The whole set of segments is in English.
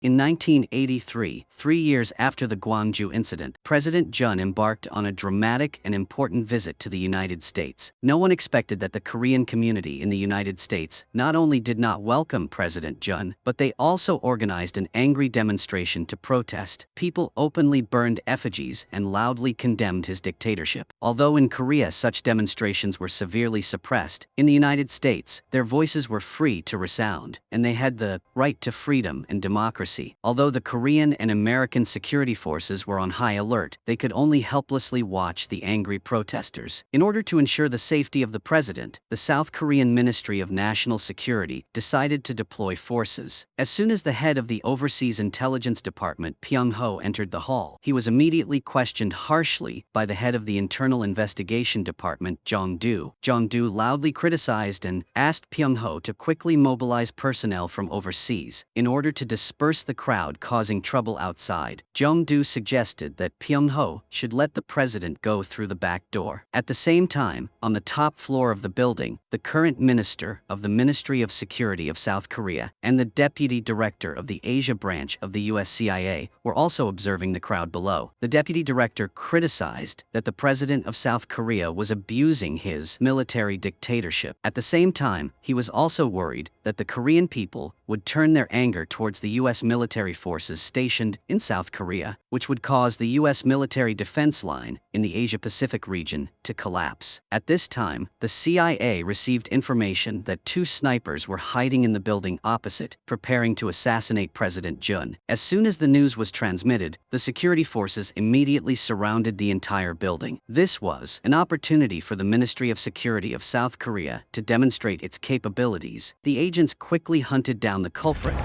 In 1983, 3 years after the Gwangju incident, President Jun embarked on a dramatic and important visit to the United States. No one expected that the Korean community in the United States not only did not welcome President Jun, but they also organized an angry demonstration to protest. People openly burned effigies and loudly condemned his dictatorship. Although in Korea such demonstrations were severely suppressed, in the United States, their voices were free to resound, and they had the right to freedom and democracy. Although the Korean and American security forces were on high alert, they could only helplessly watch the angry protesters. In order to ensure the safety of the president, the South Korean Ministry of National Security decided to deploy forces. As soon as the head of the Overseas Intelligence Department, Pyung-ho, entered the hall, he was immediately questioned harshly by the head of the Internal Investigation Department, Jong-do. Jong-do loudly criticized and asked Pyung-ho to quickly mobilize personnel from overseas in order to disperse the crowd causing trouble outside. Jong-do suggested that Pyung-ho should let the president go through the back door. At the same time, on the top floor of the building, the current minister of the Ministry of Security of South Korea and the deputy director of the Asia branch of the US CIA were also observing the crowd below. The deputy director criticized that the president of South Korea was abusing his military dictatorship. At the same time, he was also worried that the Korean people would turn their anger towards the US military forces stationed in South Korea, which would cause the US military defense line in the Asia-Pacific region to collapse. At this time, the CIA received information that 2 snipers were hiding in the building opposite, preparing to assassinate President Jun. As soon as the news was transmitted, the security forces immediately surrounded the entire building. This was an opportunity for the Ministry of Security of South Korea to demonstrate its capabilities. The agents quickly hunted down the culprit.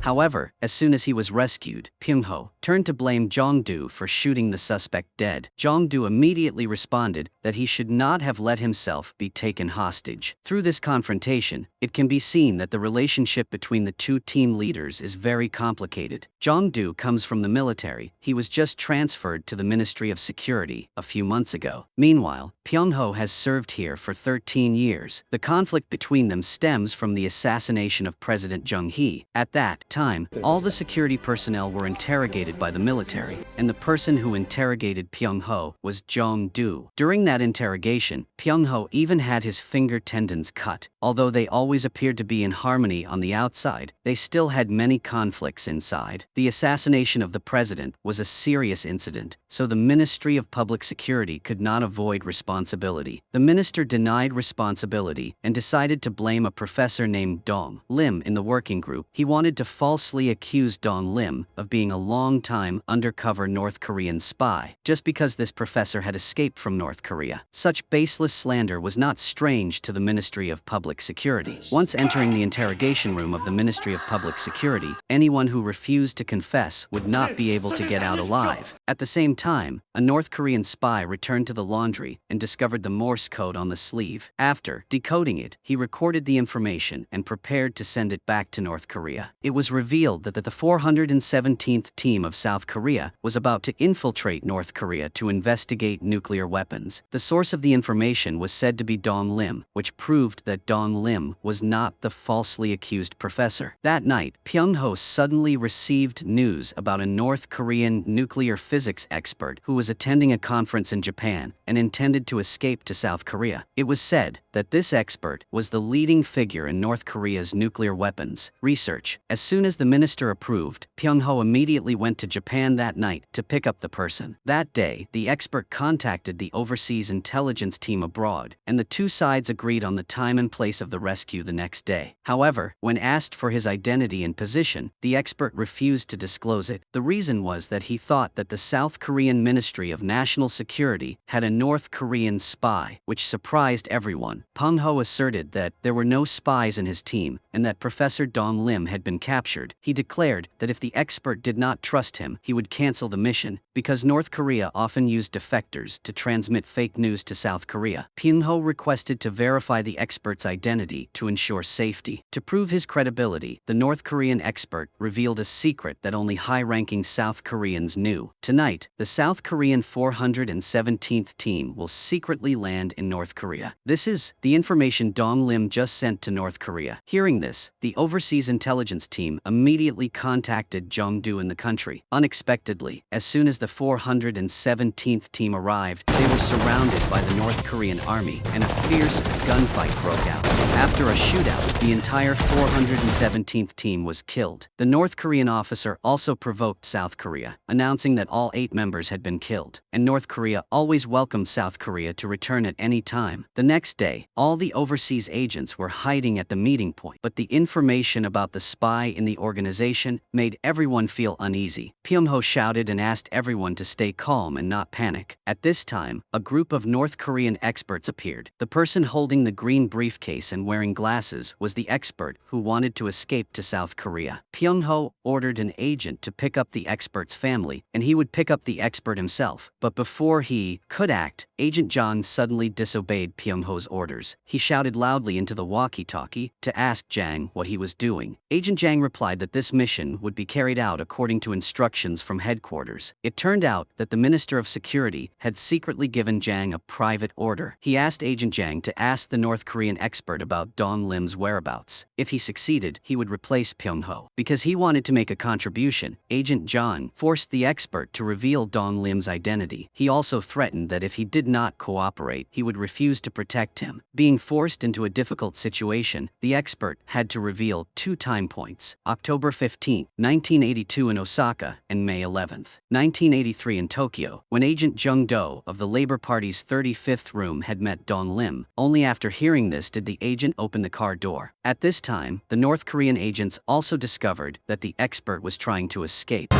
However, as soon as he was rescued, Pyung-ho turned to blame Jong-do for shooting the suspect dead. Jong-do immediately responded that he should not have let himself be taken hostage. Through this confrontation, it can be seen that the relationship between the 2 team leaders is very complicated. Jong-do comes from the military. He was just transferred to the Ministry of Security a few months ago. Meanwhile, Pyung-ho has served here for 13 years. The conflict between them stems from the assassination of President Jung-hee. At that time, all the security personnel were interrogated by the military, and the person who interrogated Pyung-ho was Jong-do. During that interrogation, Pyung-ho even had his finger tendons cut. Although they always appeared to be in harmony on the outside, they still had many conflicts inside. The assassination of the president was a serious incident, so the Ministry of Public Security could not avoid responsibility. The minister denied responsibility and decided to blame a professor named Dong Lim in the working group. He wanted to falsely accuse Dong Lim of being a long-time undercover North Korean spy, just because this professor had escaped from North Korea. Such baseless slander was not strange to the Ministry of Public Security. Once entering the interrogation room of the Ministry of Public Security, anyone who refused to confess would not be able to get out alive. At the same time, a North Korean spy returned to the laundry and discovered the Morse code on the sleeve. After decoding it, he recorded the information and prepared to send it back to North Korea. It was revealed that the 417th team of South Korea was about to infiltrate North Korea to investigate nuclear weapons. The source of the information was said to be Dong Lim, which proved that Dong Lim was not the falsely accused professor. That night, Pyung-ho suddenly received news about a North Korean nuclear physics expert who was attending a conference in Japan and intended to escape to South Korea. It was said that this expert was the leading figure in North Korea's nuclear weapons research. As soon soon as the minister approved, Pyung-ho immediately went to Japan that night to pick up the person. That day, the expert contacted the overseas intelligence team abroad, and the two sides agreed on the time and place of the rescue the next day. However, when asked for his identity and position, the expert refused to disclose it. The reason was that he thought that the South Korean Ministry of National Security had a North Korean spy, which surprised everyone. Pyung-ho asserted that there were no spies in his team and that Professor Dong Lim had been captured. He declared that if the expert did not trust him, he would cancel the mission, because North Korea often used defectors to transmit fake news to South Korea. Pyung-ho requested to verify the expert's identity to ensure safety. To prove his credibility, the North Korean expert revealed a secret that only high-ranking South Koreans knew. Tonight, the South Korean 417th team will secretly land in North Korea. This is the information Dong Lim just sent to North Korea. Hearing this, the overseas intelligence team immediately contacted Jongdo in the country. Unexpectedly, as soon as the 417th team arrived, they were surrounded by the North Korean army, and a fierce gunfight broke out. After a shootout, the entire 417th team was killed. The North Korean officer also provoked South Korea, announcing that all 8 members had been killed, and North Korea always welcomed South Korea to return at any time. The next day, all the overseas agents were hiding at the meeting point, but the information about the spy in the organization made everyone feel uneasy. Pyung-ho shouted and asked everyone to stay calm and not panic. At this time, a group of North Korean experts appeared. The person holding the green briefcase and wearing glasses was the expert who wanted to escape to South Korea. Pyung-ho ordered an agent to pick up the expert's family, and he would pick up the expert himself. But before he could act, Agent John suddenly disobeyed Pyung-ho's orders. He shouted loudly into the walkie-talkie to ask Jang what he was doing. Agent Jang replied that this mission would be carried out according to instructions from headquarters. It turned out that the Minister of Security had secretly given Jang a private order. He asked Agent Jang to ask the North Korean expert about Dong Lim's whereabouts. If he succeeded, he would replace Pyung-ho. Because he wanted to make a contribution, Agent John forced the expert to reveal Dong Lim's identity. He also threatened that if he did not cooperate, he would refuse to protect him. Being forced into a difficult situation, the expert had to reveal 2 time points: October 15, 1982 in Osaka, and May 11, 1983 in Tokyo, when Agent Jung Do of the Labor Party's 35th room had met Dong Lim. Only after hearing this did the agent open the car door. At this time, the North Korean agents also discovered that the expert was trying to escape.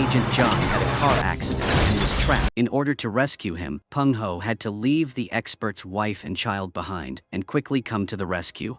Agent John had a car accident and was trapped. In order to rescue him, Pyung-ho had to leave the expert's wife and child behind and quickly come to the rescue.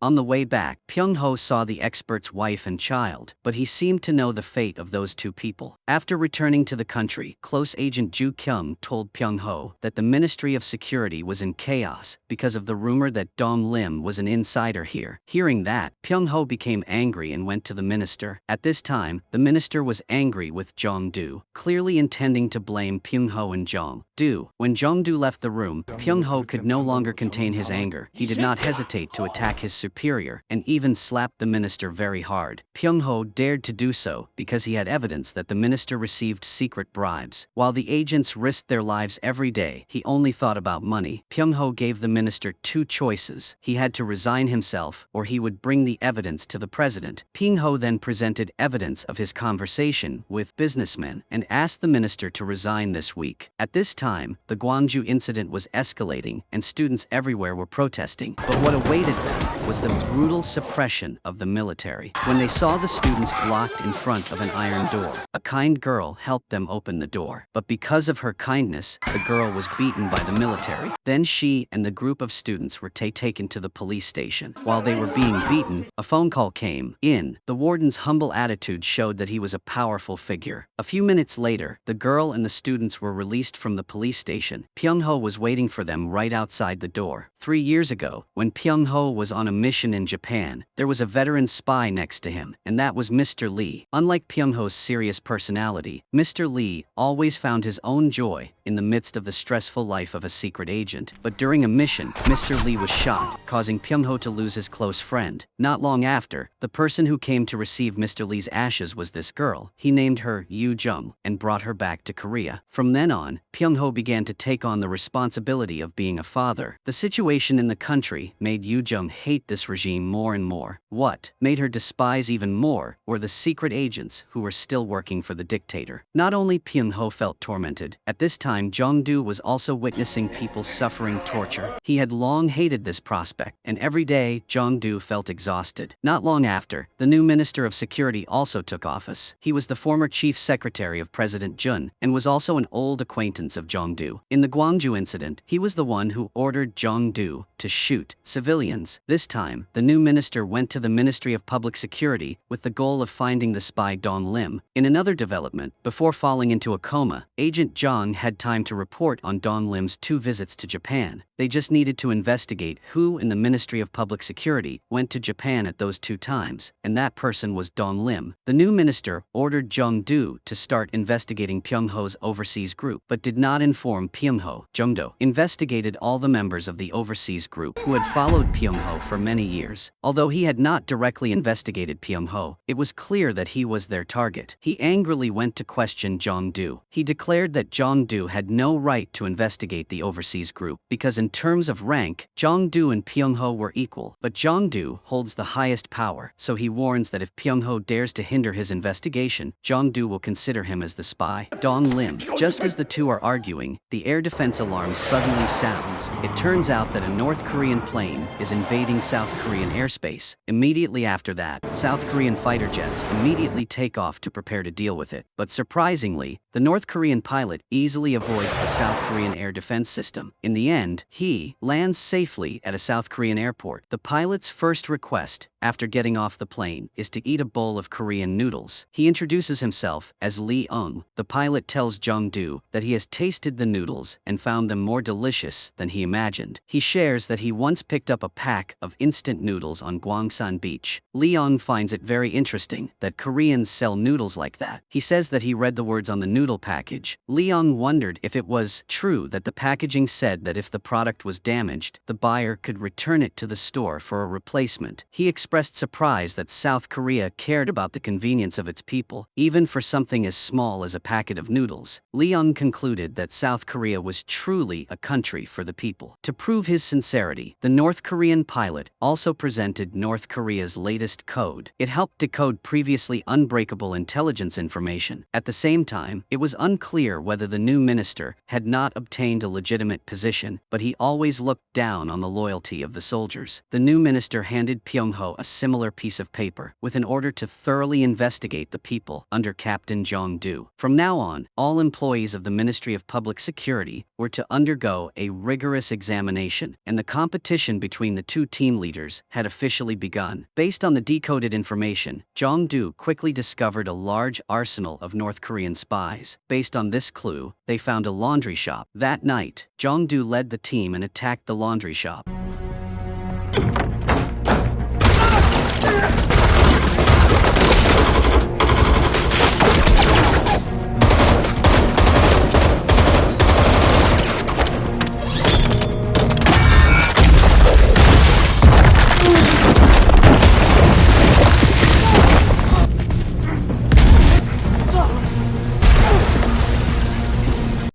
On the way back, Pyung-ho saw the expert's wife and child, but he seemed to know the fate of those 2 people. After returning to the country, close agent Ju Kyung told Pyung-ho that the Ministry of Security was in chaos because of the rumor that Dong Lim was an insider here. Hearing that, Pyung-ho became angry and went to the minister. At this time, the minister was angry with Jong-do, clearly intending to blame Pyung-ho and Jong-do. When Jong-do left the room, Pyung-ho could no longer contain his anger. He did not hesitate to attack his superior. superior and even slapped the minister very hard. Pyung-ho dared to do so because he had evidence that the minister received secret bribes. While the agents risked their lives every day, he only thought about money. Pyung-ho gave the minister two choices. He had to resign himself or he would bring the evidence to the president. Pyung-ho then presented evidence of his conversation with businessmen and asked the minister to resign this week. At this time, the Gwangju incident was escalating and students everywhere were protesting. But what awaited them was the brutal suppression of the military. When they saw the students blocked in front of an iron door, a kind girl helped them open the door. But because of her kindness, the girl was beaten by the military. Then she and the group of students were taken to the police station. While they were being beaten, a phone call came in. The warden's humble attitude showed that he was a powerful figure. A few minutes later, the girl and the students were released from the police station. Pyung-ho was waiting for them right outside the door. 3 years ago, when Pyung-ho was on a mission in Japan, there was a veteran spy next to him, and that was Mr. Lee. Unlike Pyung-ho's serious personality, Mr. Lee always found his own joy in the midst of the stressful life of a secret agent. But during a mission, Mr. Lee was shot, causing Pyung-ho to lose his close friend. Not long after, the person who came to receive Mr. Lee's ashes was this girl. He named her Yoo Jung and brought her back to Korea. From then on, Pyung-ho began to take on the responsibility of being a father. The situation in the country made Yoo Jung hate this regime more and more. What made her despise even more were the secret agents who were still working for the dictator. Not only Pyung-ho felt tormented, at this time Jong-do was also witnessing people suffering torture. He had long hated this prospect, and every day Jong-do felt exhausted. Not long after, the new Minister of Security also took office. He was the former Chief Secretary of President Jun, and was also an old acquaintance of Jong-do. In the Gwangju incident, he was the one who ordered Jong-do to shoot civilians. This time, the new minister went to the Ministry of Public Security with the goal of finding the spy Don Lim. In another development, before falling into a coma, Agent Jong had time to report on Don Lim's 2 visits to Japan. They just needed to investigate who in the Ministry of Public Security went to Japan at those 2 times, and that person was Don Lim. The new minister ordered Jong-do to start investigating Pyung-ho's overseas group, but did not inform Pyung-ho. Jong-do investigated all the members of the overseas group who had followed Pyung-ho for many years. Although he had not directly investigated Pyung-ho, it was clear that he was their target. He angrily went to question Jong-do. He declared that Jong-do had no right to investigate the overseas group because in terms of rank, Jong-do and Pyung-ho were equal. But Jong-do holds the highest power, so he warns that if Pyung-ho dares to hinder his investigation, Jong-do will consider him as the spy. Don Lim. Just as the two are arguing, the air defense alarm suddenly sounds. It turns out that a North Korean plane is invading South Korean airspace. Immediately after that, South Korean fighter jets immediately take off to prepare to deal with it. But surprisingly, the North Korean pilot easily avoids the South Korean air defense system. In the end, he lands safely at a South Korean airport. The pilot's first request, after getting off the plane, is to eat a bowl of Korean noodles. He introduces himself as Lee Eung. The pilot tells Jong-do that he has tasted the noodles and found them more delicious than he imagined. He shares that he once picked up a pack of instant noodles on Gwansan Beach. Lee Eung finds it very interesting that Koreans sell noodles like that. He says that he read the words on the noodle package. Lee Eung wondered if it was true that the packaging said that if the product was damaged, the buyer could return it to the store for a replacement. He expressed surprise that South Korea cared about the convenience of its people, even for something as small as a packet of noodles. Lee Eung concluded that South Korea was truly a country for the people. To prove his sincerity, the North Korean pilot also presented North Korea's latest code. It helped decode previously unbreakable intelligence information. At the same time, it was unclear whether the new minister had not obtained a legitimate position, but he always looked down on the loyalty of the soldiers. The new minister handed Pyung-ho a similar piece of paper, with an order to thoroughly investigate the people under Captain Jong-do. From now on, all employees of the Ministry of Public Security were to undergo a rigorous examination, and the competition between the 2 team leaders had officially begun. Based on the decoded information, Jong-do quickly discovered a large arsenal of North Korean spies. Based on this clue, they found a laundry shop. That night, Jong-do led the team and attacked the laundry shop.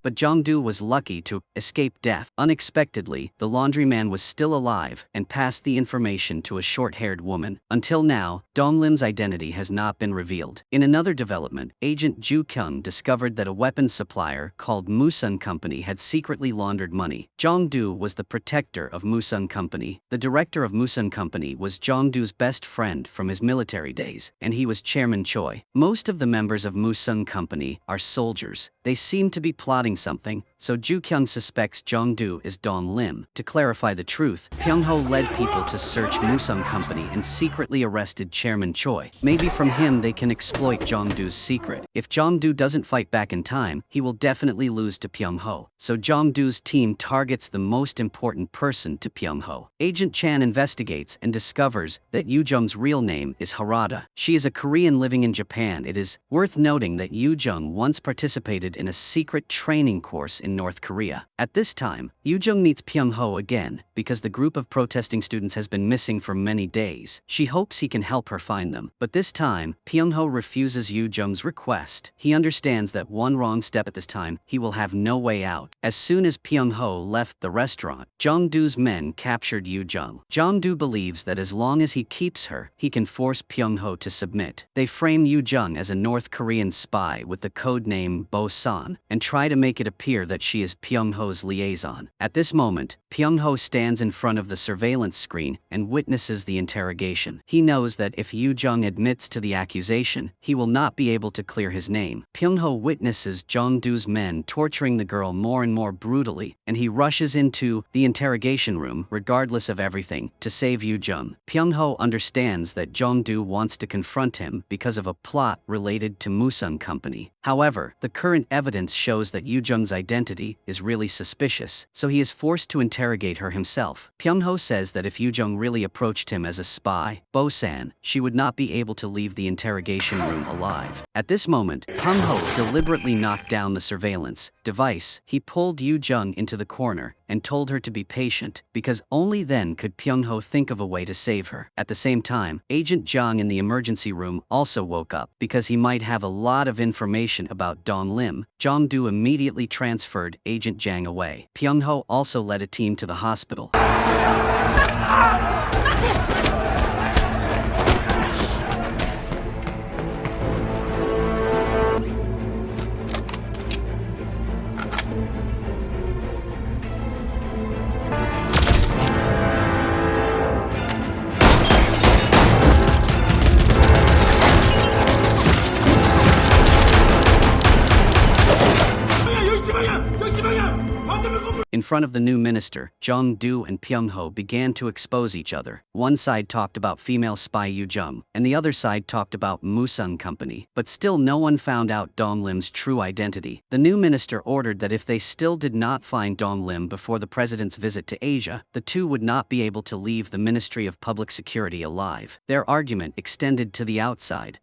but Jong-do was lucky to escape death. Unexpectedly, the laundryman was still alive and passed the information to a short-haired woman. Until now, Dong Lim's identity has not been revealed. In another development, Agent Ju Kyung discovered that a weapons supplier called Musun Company had secretly laundered money. Jong-do was the protector of Musun Company. The director of Musun Company was Jong-do's best friend from his military days, and he was Chairman Choi. Most of the members of Musun Company are soldiers. They seem to be plotting something, so Ju Kyung suspects Jong-do is Dong Lim. To clarify the truth, Pyung-ho led people to search Musun Company and secretly arrested Chairman Choi. Maybe from him they can exploit Jong-do's secret. If Jong-do doesn't fight back in time, he will definitely lose to Pyung-ho. So Jong-do's team targets the most important person to Pyung-ho. Agent Chan investigates and discovers that Yoo-jung's real name is Harada. She is a Korean living in Japan. It is worth noting that Yoo-jung once participated in a secret training course in North Korea. At this time, Yoo-jung meets Pyung-ho again because the group of protesting students has been missing for many days. She hopes he can help her find them, but this time, Pyung-ho refuses Yoo-jung's request. He understands that one wrong step at this time, he will have no way out. As soon as Pyung-ho left the restaurant, Jong-do's men captured Yoo-jung. Jong-do believes that as long as he keeps her, he can force Pyung-ho to submit. They frame Yoo-jung as a North Korean spy with the code name Bo-san and try to make it appear that she is Pyung-ho's liaison. At this moment, Pyung-ho stands in front of the surveillance screen and witnesses the interrogation. He knows that if Yoo-jung admits to the accusation, he will not be able to clear his name. Pyung-ho witnesses Jong-do's men torturing the girl more and more brutally, and he rushes into the interrogation room regardless of everything to save Yoo-jung. Pyung-ho understands that Jong-do wants to confront him because of a plot related to Musun Company. However, the current evidence shows that Yoo-jung's identity is really suspicious, so he is forced to interrogate her himself. Pyung-ho says that if Yoo-jung really approached him as a spy, Bo-san, she would not be able to leave the interrogation room alive. At this moment, Pyung-ho deliberately knocked down the surveillance device. He pulled Yoo-jung into the corner and told her to be patient, because only then could Pyung-ho think of a way to save her. At the same time, Agent Jang in the emergency room also woke up, because he might have a lot of information about Dong Lim. Jong-do immediately transferred Agent Jang away. Pyung-ho also led a team to the hospital. In front of the new minister, Jong-do and Pyung-ho began to expose each other. One side talked about female spy Yoo-jung, and the other side talked about Musun Company. But still no one found out Dong Lim's true identity. The new minister ordered that if they still did not find Dong Lim before the president's visit to Asia, the two would not be able to leave the Ministry of Public Security alive. Their argument extended to the outside.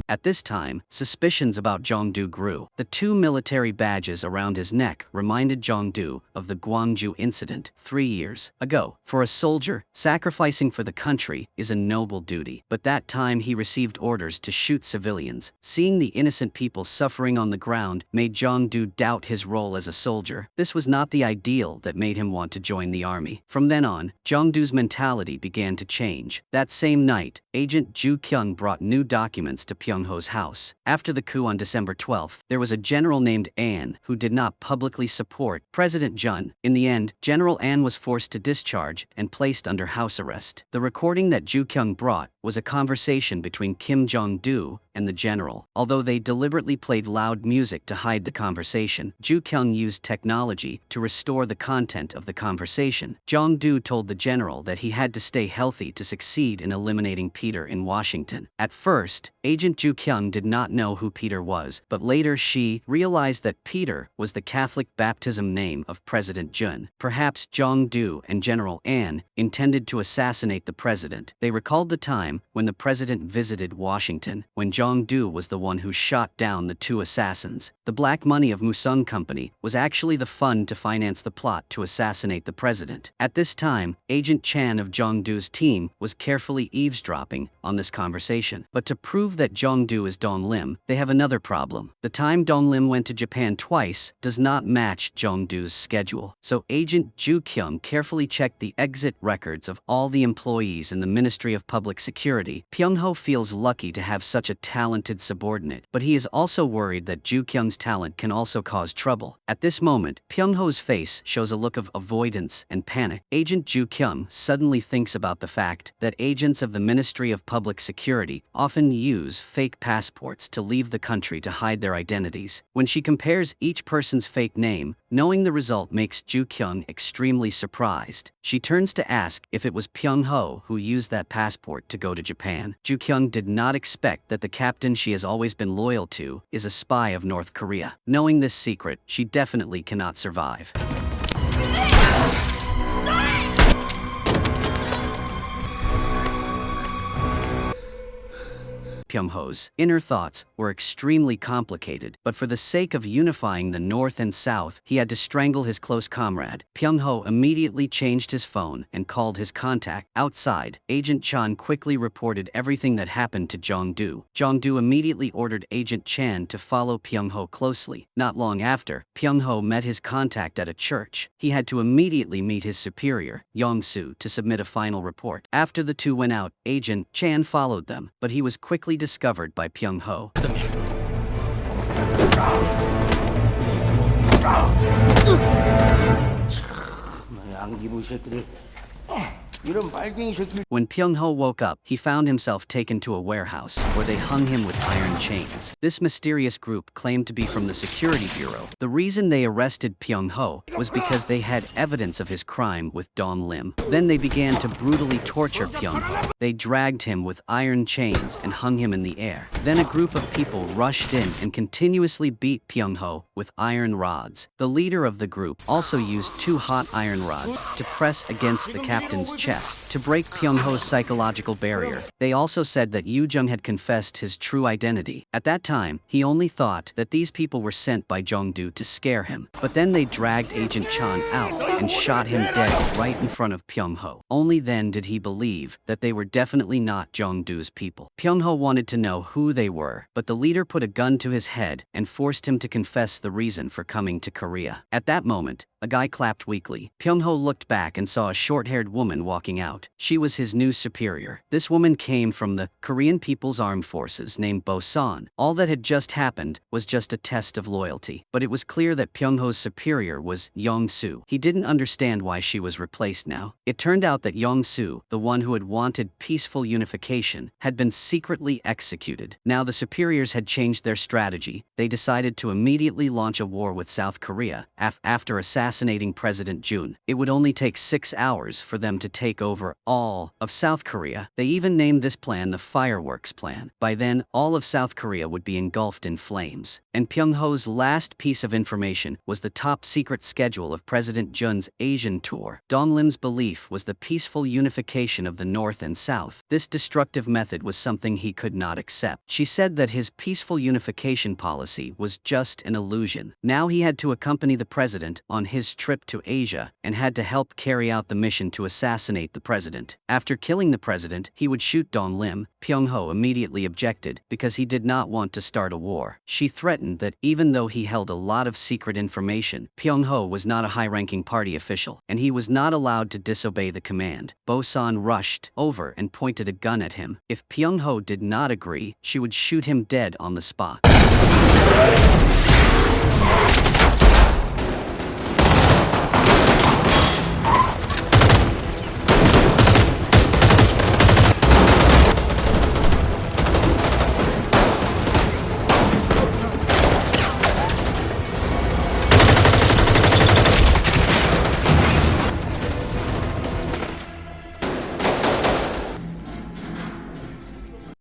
At this time, suspicions about Jong-do grew. The two military badges around his neck reminded Jong-do of the Gwangju incident 3 years ago. For a soldier, sacrificing for the country is a noble duty. But that time he received orders to shoot civilians. Seeing the innocent people suffering on the ground made Jong-do doubt his role as a soldier. This was not the ideal that made him want to join the army. From then on, Jong-do's mentality began to change. That same night, Agent Ju Kyung brought new documents to Pyung-ho's house. After the coup on December 12th, there was a general named An who did not publicly support President Jun. In the end, General An was forced to discharge and placed under house arrest. The recording that Ju Kyung brought was a conversation between Kim Jong-do and the general. Although they deliberately played loud music to hide the conversation, Ju Kyung used technology to restore the content of the conversation. Jong-do told the general that he had to stay healthy to succeed in eliminating Peter in Washington. At first, Agent Ju Kyung did not know who Peter was, but later she realized that Peter was the Catholic baptism name of President Jun. Perhaps Jong-do and General An intended to assassinate the president. They recalled the time time when the president visited Washington, when Jong-do was the one who shot down the 2 assassins. The black money of Musung Company was actually the fund to finance the plot to assassinate the president. At this time, Agent Chan of Jong-do's team was carefully eavesdropping on this conversation. But to prove that Jong-do is Dong Lim, they have another problem. The time Dong Lim went to Japan twice does not match Jong-do's schedule. So Agent Ju Kyung carefully checked the exit records of all the employees in the Ministry of Public Security. Pyung-ho feels lucky to have such a talented subordinate, but he is also worried that Ju Kyung's talent can also cause trouble. At this moment, Pyung-ho's face shows a look of avoidance and panic. Agent Ju Kyung suddenly thinks about the fact that agents of the Ministry of Public Security often use fake passports to leave the country to hide their identities. When she compares each person's fake name, knowing the result makes Ju Kyung extremely surprised. She turns to ask if it was Pyung-ho who used that passport to go to Japan. Ju Kyung did not expect that the captain she has always been loyal to is a spy of North Korea. Knowing this secret, she definitely cannot survive. Pyung-ho's inner thoughts were extremely complicated, but for the sake of unifying the North and South, he had to strangle his close comrade. Pyung-ho immediately changed his phone and called his contact. Outside, Agent Chan quickly reported everything that happened to Jong-do. Jong-do immediately ordered Agent Chan to follow Pyung-ho closely. Not long after, Pyung-ho met his contact at a church. He had to immediately meet his superior, Yong-soo, to submit a final report. After the two went out, Agent Chan followed them, but he was quickly discovered by Pyung-ho. When Pyung-ho woke up, he found himself taken to a warehouse, where they hung him with iron chains. This mysterious group claimed to be from the Security Bureau. The reason they arrested Pyung-ho was because they had evidence of his crime with Dong Lim. Then they began to brutally torture Pyung-ho. They dragged him with iron chains and hung him in the air. Then a group of people rushed in and continuously beat Pyung-ho with iron rods. The leader of the group also used 2 hot iron rods to press against the captain's chest to break Pyung-ho's psychological barrier. They also said that Yoo Jung had confessed his true identity. At that time, he only thought that these people were sent by Jong-do to scare him. But then they dragged Agent Chan out and shot him dead right in front of Pyung-ho. Only then did he believe that they were definitely not Jong-do's people. Pyung-ho wanted to know who they were, but the leader put a gun to his head and forced him to confess the reason for coming to Korea. At that moment, a guy clapped weakly. Pyung-ho looked back and saw a short-haired woman walking out. She was his new superior. This woman came from the Korean People's Armed Forces named Bo-san. All that had just happened was just a test of loyalty. But it was clear that Pyung-ho's superior was Yong-soo. He didn't understand why she was replaced now. It turned out that Yong-soo, the one who had wanted peaceful unification, had been secretly executed. Now the superiors had changed their strategy. They decided to immediately launch a war with South Korea after assassinating President Jun. It would only take 6 hours for them to take over all of South Korea. They even named this plan the Fireworks Plan. By then, all of South Korea would be engulfed in flames. And Pyung-ho's last piece of information was the top-secret schedule of President Jun's Asian tour. Dong Lim's belief was the peaceful unification of the North and South. This destructive method was something he could not accept. She said that his peaceful unification policy was just an illusion. Now he had to accompany the president on his trip to Asia and had to help carry out the mission to assassinate the president. After killing the president, he would shoot Dong Lim. Pyung-ho immediately objected because he did not want to start a war. She threatened that even though he held a lot of secret information, Pyung-ho was not a high-ranking party official, and he was not allowed to disobey the command. Bo-san rushed over and pointed a gun at him. If Pyung-ho did not agree, she would shoot him dead on the spot.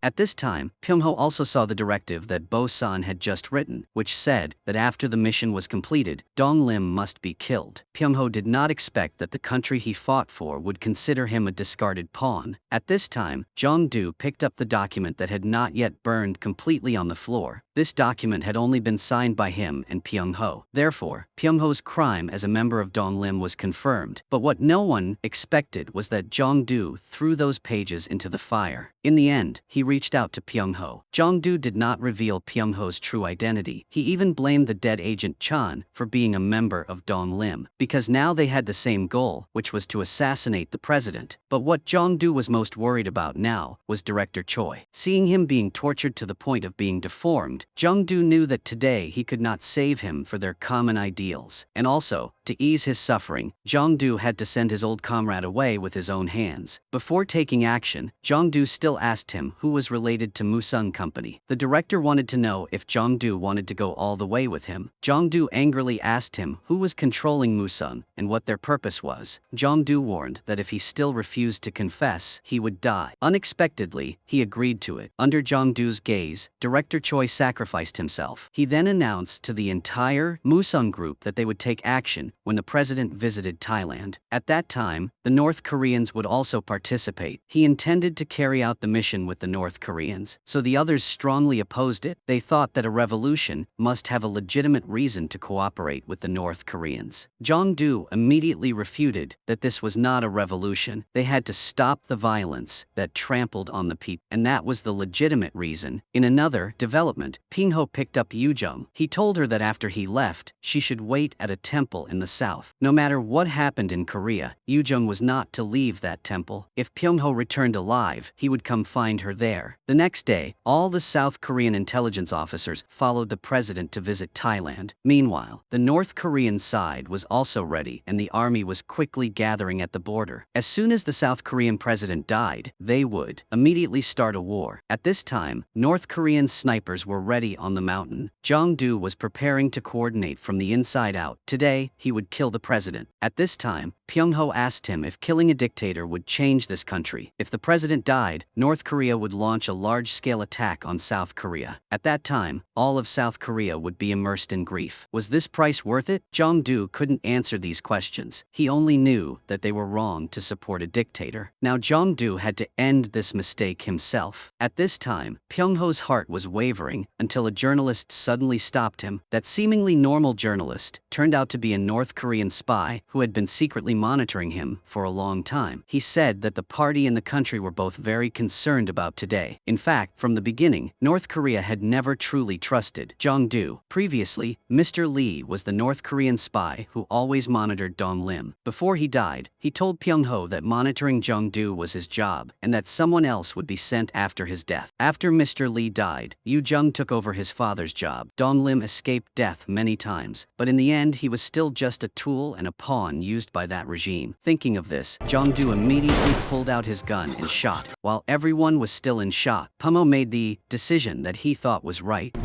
At this time, Pyung-ho also saw the directive that Bo-san had just written, which said that after the mission was completed, Dong-lim must be killed. Pyung-ho did not expect that the country he fought for would consider him a discarded pawn. At this time, Jong-do picked up the document that had not yet burned completely on the floor. This document had only been signed by him and Pyung-ho. Therefore, Pyung-ho's crime as a member of Dong-lim was confirmed. But what no one expected was that Jong-do threw those pages into the fire. In the end, he reached out to Pyung-ho. Jong-do did not reveal Pyung-ho's true identity. He even blamed the dead agent Chan for being a member of Dong-lim, because now they had the same goal, which was to assassinate the president. But what Jong-do was most worried about now was Director Choi. Seeing him being tortured to the point of being deformed, Jong-do knew that today he could not save him for their common ideals. And also, to ease his suffering, Jong-do had to send his old comrade away with his own hands. Before taking action, Jong-do still asked him who was related to Musung Company. The director wanted to know if Jong-do wanted to go all the way with him. Jong-do angrily asked him who was controlling Musung and what their purpose was. Jong-do warned that if he still refused to confess, he would die. Unexpectedly, he agreed to it. Under Jong-do's gaze, Director Choi sacrificed himself. He then announced to the entire Musung group that they would take action when the president visited Thailand. At that time, the North Koreans would also participate. He intended to carry out the mission with the North Koreans, so the others strongly opposed it. They thought that a revolution must have a legitimate reason to cooperate with the North Koreans. Jong-do immediately refuted that this was not a revolution. They had to stop the violence that trampled on the people, and that was the legitimate reason. In another development, Pyung-ho picked up Yoo-jung. He told her that after he left, she should wait at a temple in the south. No matter what happened in Korea, Yoo-jung was not to leave that temple. If Pyung-ho returned alive, he would come find her there. The next day, all the South Korean intelligence officers followed the president to visit Thailand. Meanwhile, the North Korean side was also ready, and the army was quickly gathering at the border. As soon as the South Korean president died, they would immediately start a war. At this time, North Korean snipers were ready on the mountain. Jong-do was preparing to coordinate from the inside out. Today, he would kill the president. At this time, Pyung-ho asked him if killing a dictator would change this country. If the president died, North Korea would launch a large-scale attack on South Korea. At that time, all of South Korea would be immersed in grief. Was this price worth it? Jong-do couldn't answer these questions. He only knew that they were wrong to support a dictator. Now Jong-do had to end this mistake himself. At this time, Pyung-ho's heart was wavering until a journalist suddenly stopped him. That seemingly normal journalist turned out to be a North Korean spy who had been secretly monitoring him for a long time. He said that the party and the country were both very concerned about today. In fact, from the beginning, North Korea had never truly trusted Jong-do. Previously, Mr. Lee was the North Korean spy who always monitored Dong-lim. Before he died, he told Pyung-ho that monitoring Jong-do was his job, and that someone else would be sent after his death. After Mr. Lee died, Yoo-jung took over his father's job. Dong-lim escaped death many times, but in the end he was still just a tool and a pawn used by that regime. Thinking of this, Jong-do immediately pulled out his gun and shot. While everyone was still in shock, Pyung-ho made the decision that he thought was right.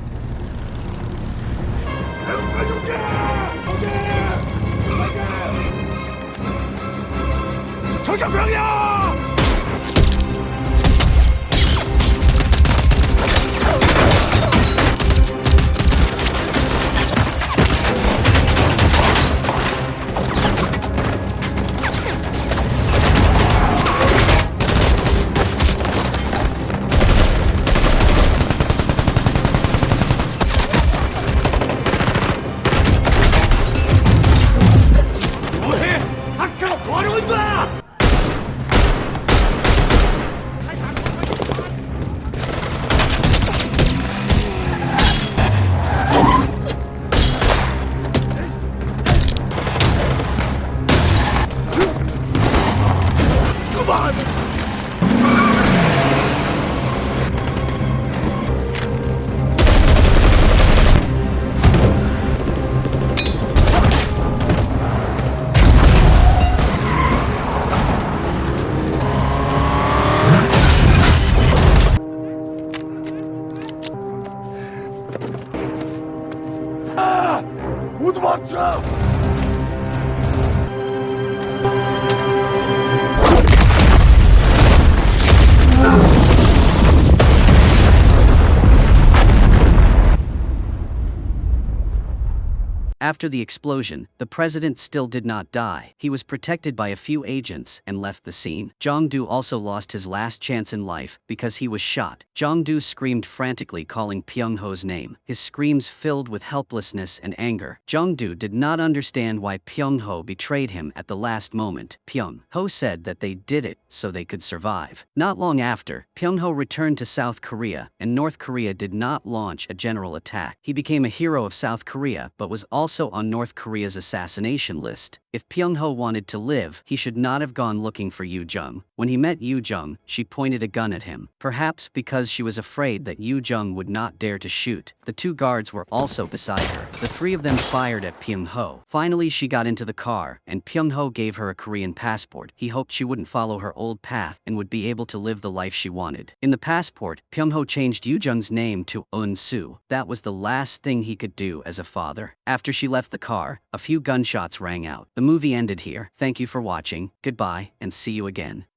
After the explosion, the president still did not die. He was protected by a few agents and left the scene. Jong-do also lost his last chance in life because he was shot. Jong-do screamed frantically, calling Pyung-ho's name. His screams filled with helplessness and anger. Jong-do did not understand why Pyung-ho betrayed him at the last moment. Pyung-ho said that they did it so they could survive. Not long after, Pyung-ho returned to South Korea, and North Korea did not launch a general attack. He became a hero of South Korea but was also on North Korea's assassination list. If Pyung-ho wanted to live, he should not have gone looking for Yoo-jung. When he met Yoo-jung, she pointed a gun at him. Perhaps because she was afraid that Yoo-jung would not dare to shoot. The two guards were also beside her. The three of them fired at Pyung-ho. Finally, she got into the car, and Pyung-ho gave her a Korean passport. He hoped she wouldn't follow her old path and would be able to live the life she wanted. In the passport, Pyung-ho changed Yoo-jung's name to Eun-soo. That was the last thing he could do as a father. After she left the car, a few gunshots rang out. The movie ended here. Thank you for watching, goodbye, and see you again.